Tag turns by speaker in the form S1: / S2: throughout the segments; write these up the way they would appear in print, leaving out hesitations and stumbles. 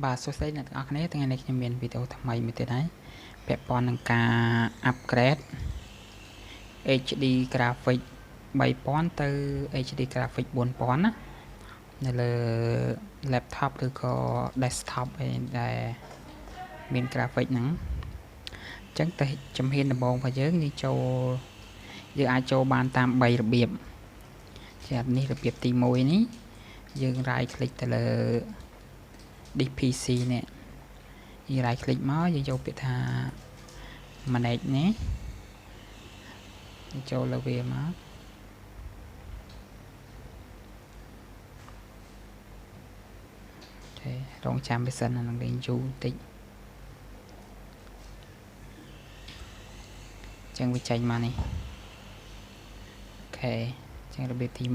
S1: បាទសួស្តីអ្នកទាំងអស់គ្នាថ្ងៃនេះខ្ញុំមានវីដេអូថ្មីមួយទៀតហើយពាក់ព័ន្ធនឹងការ upgrade HD graphic 3000ទៅ HD graphic 4000ណានៅលើ laptop ឬក៏ desktop អីដែលមាន graphic ហ្នឹងអញ្ចឹងទៅជំហានដំបូងរបស់យើងយើងអាចចូលបានតាម3របៀបជានេះរបៀបទី1នេះយើង right click ទៅលើ this PC នេះយើង right click មកយើងយកពាក្យថា manage នេះចូលលើវាមកអូខេរងចាំវាសិននឹងលេងយូរបន្តិចចឹងវាចេញមកនេះអូខេចឹងរបៀបទី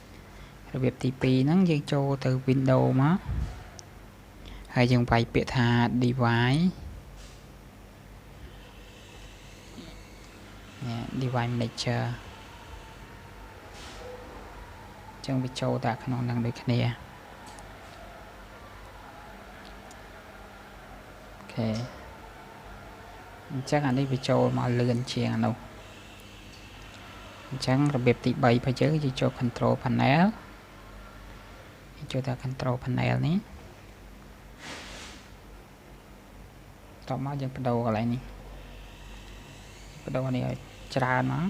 S1: 1របៀបទី2ហ្នឹងយើងចូលទៅ Windows មកហើយយើងវាយពាក្យថា device device manager ចឹងវាចូលតែក្នុងហ្នឹងដូចគ្នាអូខេអញ្ចឹងអានេះវាចូលមកលឿនជាងអានោះអញ្ចឹងរបៀបទី3របស់យើងចូល control panel ចូលតែ control panel នេះតមកយើងបដូរកន្លែងនេះបដូរនេះឲ្យច្រើនមក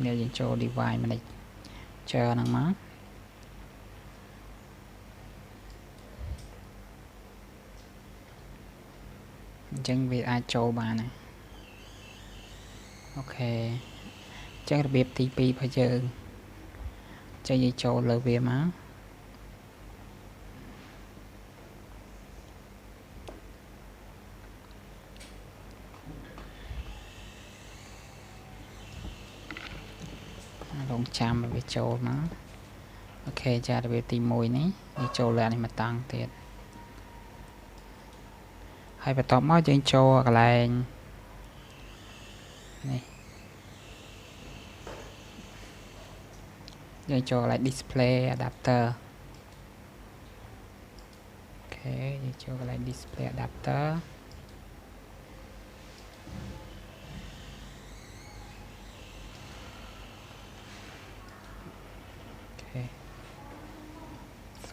S1: នេះយើងចូល device manager ហ្នឹងមកអញ្ចឹងវាអាចចូលបានហើយអូខេអញ្ចឹងរបៀបទី2របស់យើងចឹងយើងចូលលើវាមករងចាំវាចូលមកអូខេចារបៀបទី1នេះវាចូលលើនេះមកតាំងទៀតហើយបន្ទាប់មកយើងចូលកន្លែងនេះយើងចូលកន្លែង display adapter អូខេយើងចូលកន្លែង display adapter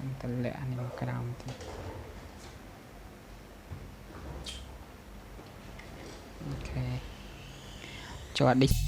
S1: សុំតលាក់អានេះមកក្រោមតិចអូខេចូល display